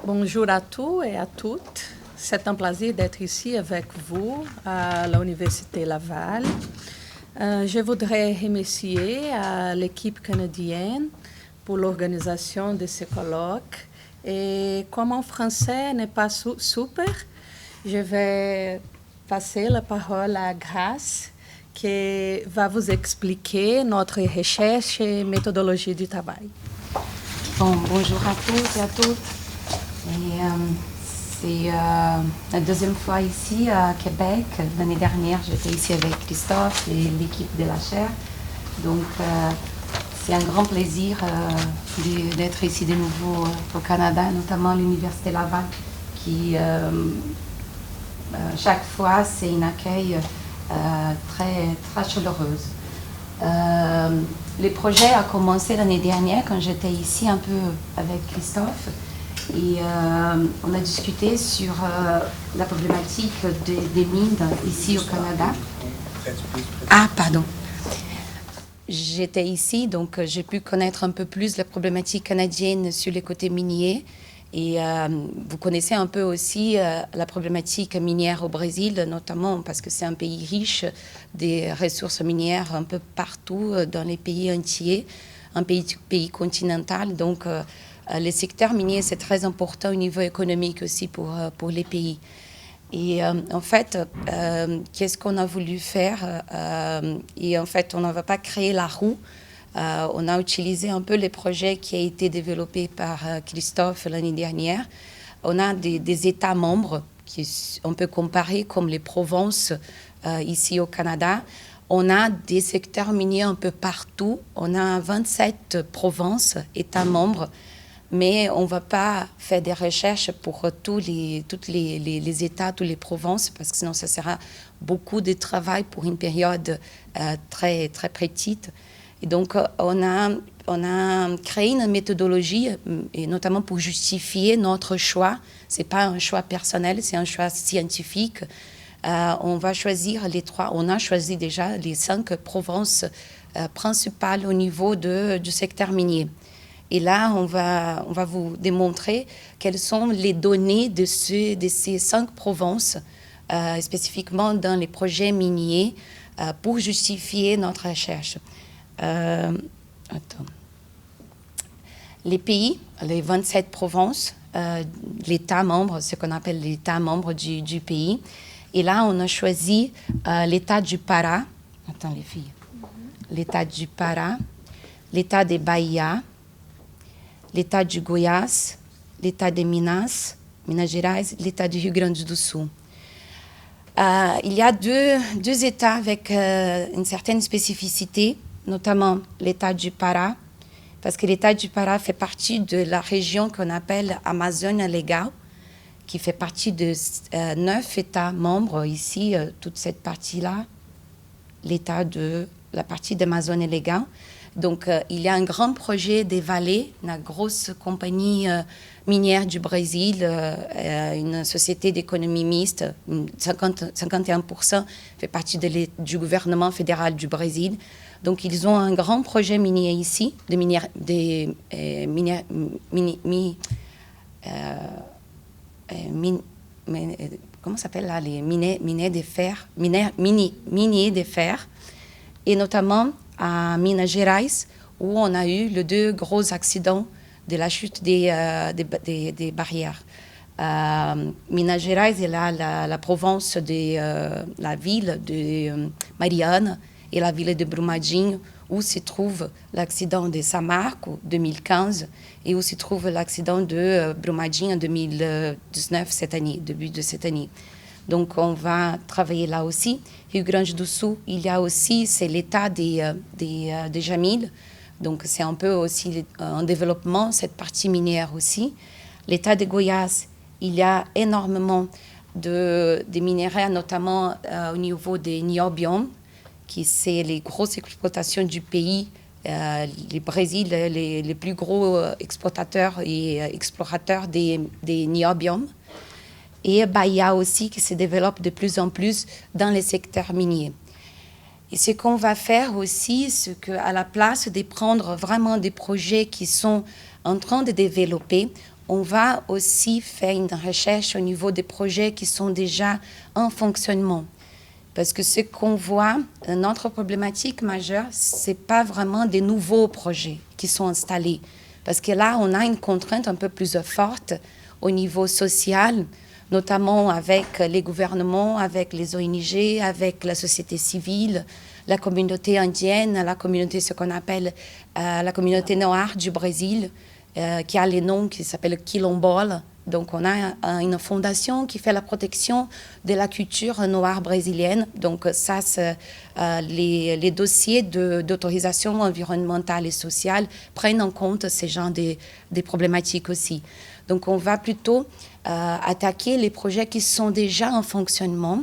Bonjour à tous et à toutes. C'est un plaisir d'être ici avec vous à l'Université Laval. Je voudrais remercier à l'équipe canadienne pour l'organisation de ce colloque. Et comme mon français n'est pas super, je vais passer la parole à Grace, qui va vous expliquer notre recherche et méthodologie du travail. Bonjour à tous et à toutes. C'est la deuxième fois ici à Québec. L'année dernière, j'étais ici avec Christophe et l'équipe de la chaire. Donc, c'est un grand plaisir d'être ici de nouveau au Canada, notamment à l'Université Laval, qui, chaque fois, c'est un accueil très, très chaleureux. Le projet a commencé l'année dernière quand j'étais ici un peu avec Christophe et on a discuté sur la problématique des mines ici au Canada. Ah, pardon. J'étais ici, donc j'ai pu connaître un peu plus la problématique canadienne sur les côtés miniers. Et vous connaissez un peu aussi la problématique minière au Brésil, notamment parce que c'est un pays riche des ressources minières un peu partout dans les pays entiers, un pays continental. Donc, le secteur minier, c'est très important au niveau économique aussi pour les pays. Et en fait, qu'est-ce qu'on a voulu faire et en fait, on ne va pas créer la roue. On a utilisé un peu les projets qui ont été développés par Christophe l'année dernière. On a des États membres qu'on peut comparer comme les provinces ici au Canada. On a des secteurs miniers un peu partout. On a 27 provinces, États membres. Mais on ne va pas faire des recherches pour tous les États, toutes les provinces, parce que sinon, ça sera beaucoup de travail pour une période très, très petite. Et donc, on a créé une méthodologie, et notamment pour justifier notre choix. Ce n'est pas un choix personnel, c'est un choix scientifique. On va choisir on a choisi déjà les 5 provinces principales au niveau du secteur minier. Et là, on va vous démontrer quelles sont les données de ces 5 provinces, spécifiquement dans les projets miniers, pour justifier notre recherche. Les pays, les 27 provinces, l'État membre, ce qu'on appelle l'État membre du pays. Et là, on a choisi l'État du Pará. Attends, les filles. L'État du Pará, l'État de Bahia, l'État du Goiás, l'État de Minas Gerais, l'État du Rio Grande do Sul. Il y a deux États avec une certaine spécificité, notamment l'État du Pará, parce que l'État du Pará fait partie de la région qu'on appelle Amazônia Legal, qui fait partie de 9 États membres ici, toute cette partie-là, la partie d'Amazônia Legal. Donc, il y a un grand projet des Vallées, une grosse compagnie minière du Brésil, une société d'économie mixte, 51% fait partie du gouvernement fédéral du Brésil. Donc, ils ont un grand projet minier ici, comment ça s'appelle là, les miniers de fer, miniers de fer, et notamment à Minas Gerais, où on a eu les 2 gros accidents de la chute des barrières. Minas Gerais est la province de la ville de Mariana et la ville de Brumadinho, où se trouve l'accident de Samarco, 2015, et où se trouve l'accident de Brumadinho en 2019, cette année, début de cette année. Donc, on va travailler là aussi. Rio Grande do Sul, il y a aussi, c'est l'état des Jamil. Donc, c'est un peu aussi en développement, cette partie minière aussi. L'état de Goiás, il y a énormément de minéraux, notamment au niveau des niobium, qui c'est les grosses exploitations du pays. Le Brésil, les plus gros exploitateurs et explorateurs des niobium. Et Bahia aussi, qui se développe de plus en plus dans les secteurs miniers. Et ce qu'on va faire aussi, c'est qu'à la place de prendre vraiment des projets qui sont en train de développer, on va aussi faire une recherche au niveau des projets qui sont déjà en fonctionnement. Parce que ce qu'on voit, notre problématique majeure, ce n'est pas vraiment des nouveaux projets qui sont installés. Parce que là, on a une contrainte un peu plus forte au niveau social, notamment avec les gouvernements, avec les ONG, avec la société civile, la communauté indienne, la communauté, ce qu'on appelle la communauté noire du Brésil, qui a les noms qui s'appellent Quilombola. Donc, on a une fondation qui fait la protection de la culture noire brésilienne. Donc, ça, les dossiers d'autorisation environnementale et sociale prennent en compte ces genres de problématiques aussi. Donc, on va plutôt attaquer les projets qui sont déjà en fonctionnement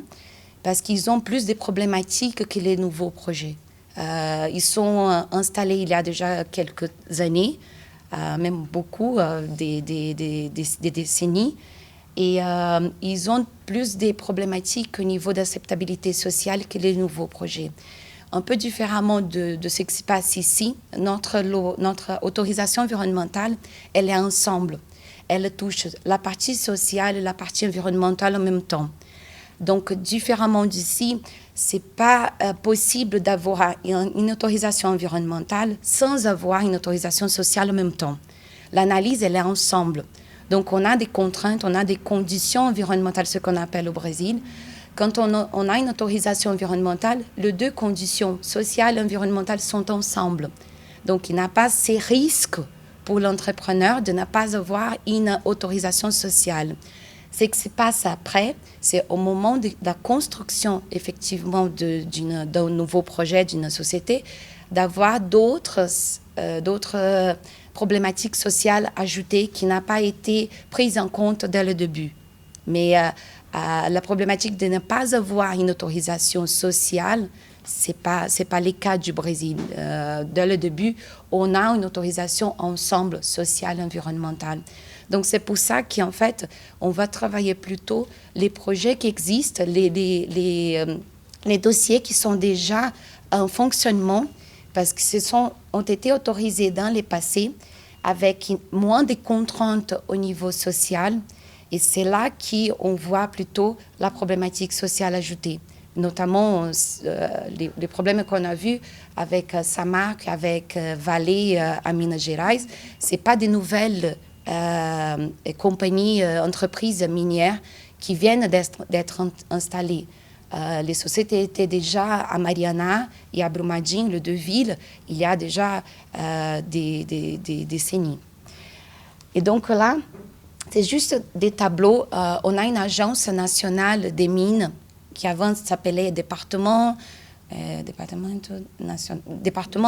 parce qu'ils ont plus de problématiques que les nouveaux projets. Ils sont installés il y a déjà quelques années. Même beaucoup, des décennies. Et ils ont plus des problématiques au niveau d'acceptabilité sociale que les nouveaux projets. Un peu différemment de ce qui se passe ici, notre autorisation environnementale, elle est ensemble. Elle touche la partie sociale et la partie environnementale en même temps. Donc, différemment d'ici, ce n'est pas possible d'avoir une autorisation environnementale sans avoir une autorisation sociale en même temps. L'analyse, elle est ensemble. Donc, on a des contraintes, on a des conditions environnementales, ce qu'on appelle au Brésil. Quand on a une autorisation environnementale, les deux conditions sociales et environnementales sont ensemble. Donc, il n'y a pas ces risques pour l'entrepreneur de ne pas avoir une autorisation sociale. Ce qui se passe après, c'est au moment de la construction, effectivement, d'un nouveau projet, d'une société, d'avoir d'autres problématiques sociales ajoutées qui n'ont pas été prises en compte dès le début. Mais la problématique de ne pas avoir une autorisation sociale, ce n'est pas le cas du Brésil. Dès le début, on a une autorisation ensemble sociale et environnementale. Donc, c'est pour ça qu'en fait, on va travailler plutôt les projets qui existent, les dossiers qui sont déjà en fonctionnement, parce qu'ils ont été autorisés dans le passé avec moins de contraintes au niveau social. Et c'est là qu'on voit plutôt la problématique sociale ajoutée. Notamment les problèmes qu'on a vus avec Samarco, avec Vale à Minas Gerais, ce n'est pas des nouvelles compagnies, entreprises minières qui viennent d'être installées. Les sociétés étaient déjà à Mariana et à Brumadinho, les deux villes, il y a déjà des décennies. Et donc là, c'est juste des tableaux. On a une agence nationale des mines qui avant s'appelait Département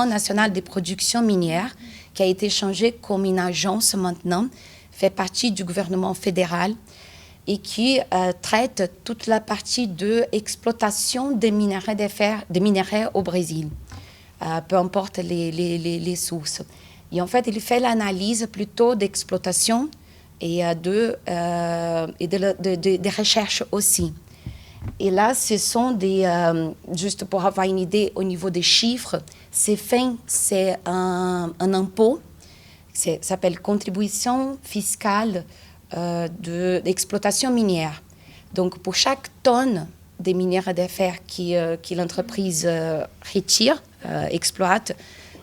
national des productions minières, qui a été changé comme une agence maintenant, fait partie du gouvernement fédéral et qui traite toute la partie de exploitation des minerais au Brésil, peu importe les sources. Et en fait, il fait l'analyse plutôt d'exploitation et de recherche aussi. Et là, ce sont juste pour avoir une idée au niveau des chiffres, c'est un impôt, ça s'appelle contribution fiscale d'exploitation minière. Donc, pour chaque tonne de minerais de fer que l'entreprise retire, exploite,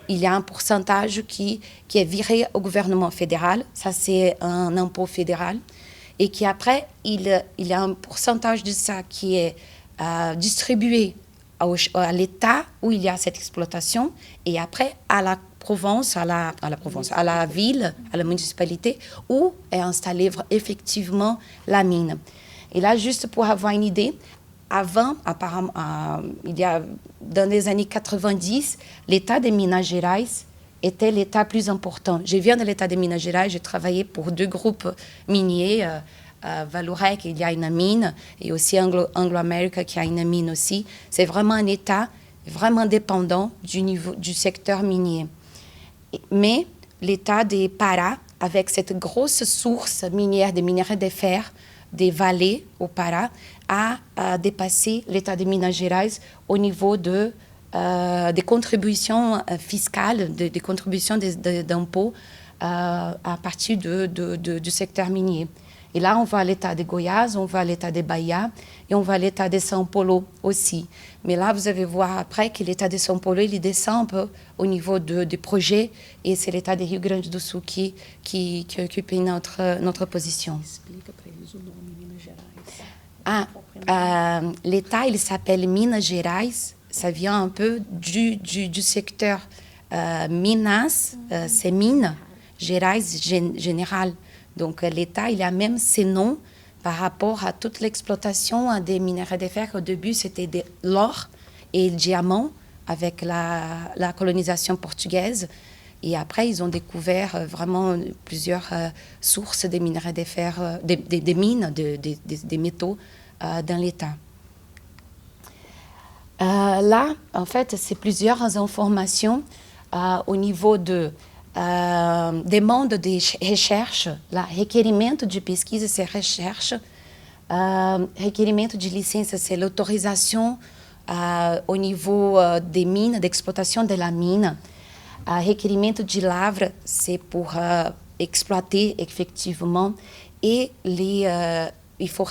il y a un pourcentage qui est viré au gouvernement fédéral. Ça, c'est un impôt fédéral. Et qu'après, il y a un pourcentage de ça qui est distribué à l'État où il y a cette exploitation et après à la province, à la ville, à la municipalité où est installée effectivement la mine. Et là, juste pour avoir une idée, avant, apparemment, dans les années 90, l'État de Minas Gerais était l'État plus important. Je viens de l'État de Minas Gerais, j'ai travaillé pour deux groupes miniers, Vallourec, il y a une mine, et aussi Anglo-America, qui a une mine aussi. C'est vraiment un État vraiment dépendant du secteur minier. Mais l'État de Pará, avec cette grosse source minière de minerais de fer, des vallées au Pará, a dépassé l'État de Minas Gerais au niveau des contributions fiscales, des contributions d'impôts à partir du secteur minier. Et là, on va à l'État de Goiás, on va à l'État de Bahia et on va à l'État de São Paulo aussi. Mais là, vous allez voir après que l'État de São Paulo, il descend un peu au niveau des projets et c'est l'État de Rio Grande do Sul qui occupe notre position. Explica para eles o nome Minas Gerais. L'État, il s'appelle Minas Gerais. Ça vient un peu du secteur Minas, c'est mine, Gerais, général. Donc l'État, il a même ses noms par rapport à toute l'exploitation des minerais de fer. Au début, c'était de l'or et le diamant avec la colonisation portugaise. Et après, ils ont découvert vraiment plusieurs sources de minerais de fer, des mines, des métaux dans l'État. Là, en fait, c'est plusieurs informations au niveau demande de recherche, requerimento de pesquisa, c'est recherche, requerimento de licença, c'est l'autorisation au niveau des mines, d'exploitation de la mine, requerimento de lavra, c'est pour exploiter effectivement, et il faut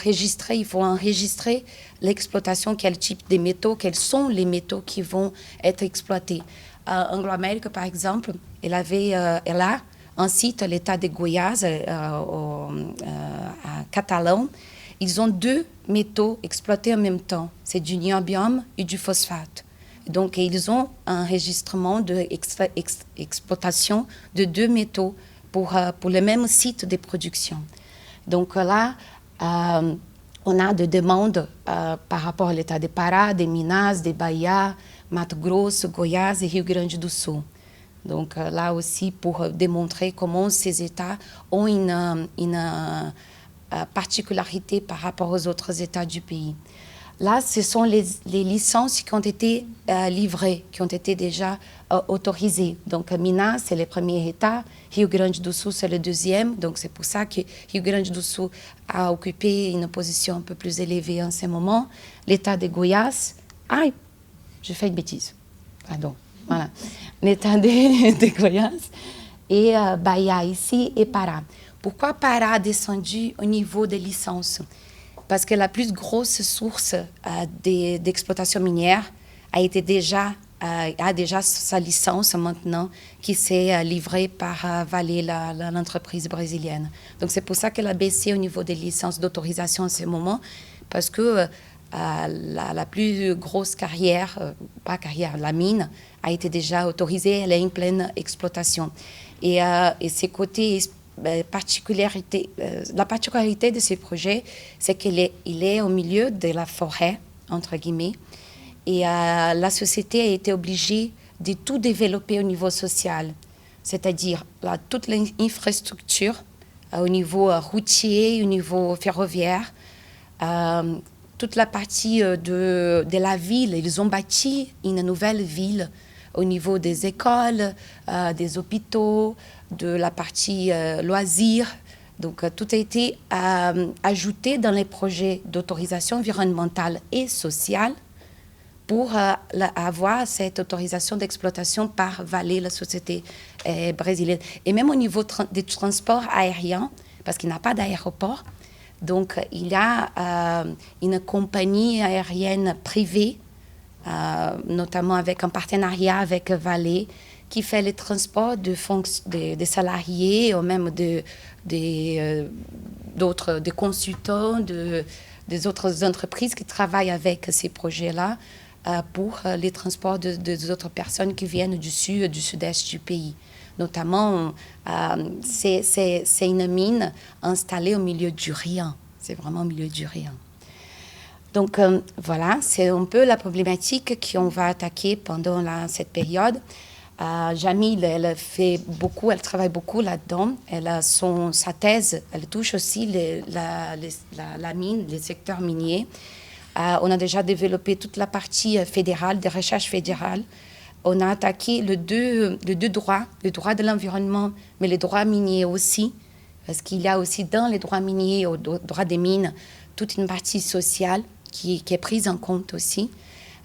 enregistrer l'exploitation, quel type de métaux, quels sont les métaux qui vont être exploités. Anglo-Amérique, par exemple, elle a un site à l'État de Goiás, à Catalão. Ils ont 2 métaux exploités en même temps. C'est du niobium et du phosphate. Donc, ils ont un enregistrement d'exploitation de 2 métaux pour le même site de production. Donc là, on a des demandes par rapport à l'État de Pará, de Minas, de Bahia, Mato Grosso, Goiás et Rio Grande do Sul. Donc là aussi pour démontrer comment ces États ont une particularité par rapport aux autres États du pays. Là, ce sont les licences qui ont été livrées, qui ont été déjà autorisées. Donc Minas, c'est le premier État, Rio Grande do Sul, c'est le deuxième. Donc c'est pour ça que Rio Grande do Sul a occupé une position un peu plus élevée en ce moment. L'État de Goiás, je fais une bêtise. Pardon. Voilà. L'État de Goiás et Bahia ici et Pará. Pourquoi Pará a descendu au niveau des licences? Parce que la plus grosse source d'exploitation minière a déjà sa licence maintenant qui s'est livrée par Vale, l'entreprise brésilienne. Donc c'est pour ça qu'elle a baissé au niveau des licences d'autorisation en ce moment, parce que la plus grosse la mine a été déjà autorisée, elle est en pleine exploitation. Et ces côtés la particularité de ce projet, c'est qu'il est au milieu de la forêt, entre guillemets, et la société a été obligée de tout développer au niveau social, c'est-à-dire toute l'infrastructure au niveau routier, au niveau ferroviaire, toute la partie de la ville. Ils ont bâti une nouvelle ville au niveau des écoles, des hôpitaux, de la partie loisirs. Donc, tout a été ajouté dans les projets d'autorisation environnementale et sociale pour avoir cette autorisation d'exploitation par Vale, la société brésilienne. Et même au niveau des transports aériens, parce qu'il n'y a pas d'aéroport, donc il y a une compagnie aérienne privée, notamment avec un partenariat avec Vale, qui fait le transport des salariés ou même des consultants, des autres entreprises qui travaillent avec ces projets-là pour les transports des autres personnes qui viennent du sud, du sud-est du pays. Notamment, c'est une mine installée au milieu du rien. C'est vraiment au milieu du rien. Donc voilà, c'est un peu la problématique qu'on va attaquer pendant cette période. Jamil, elle travaille beaucoup là-dedans. Elle a sa thèse, elle touche aussi la mine, les secteurs miniers. On a déjà développé toute la partie fédérale, des recherches fédérales. On a attaqué les deux droits, le droit de l'environnement, mais le droit minier aussi, parce qu'il y a aussi dans les droits miniers, au droit des mines, toute une partie sociale qui est prise en compte aussi.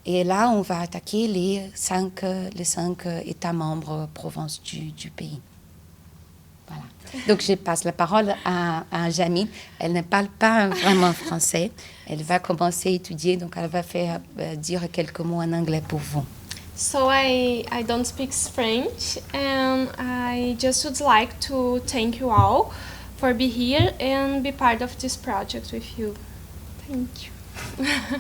Et là, on va attaquer les cinq États membres provinces du pays. Voilà. Donc, je passe la parole à Jamil. Elle ne parle pas vraiment français. Elle va commencer à étudier, donc elle va faire dire quelques mots en anglais pour vous. So I don't speak French, and I just would like to thank you all for being here and be part of this project with you. Thank you.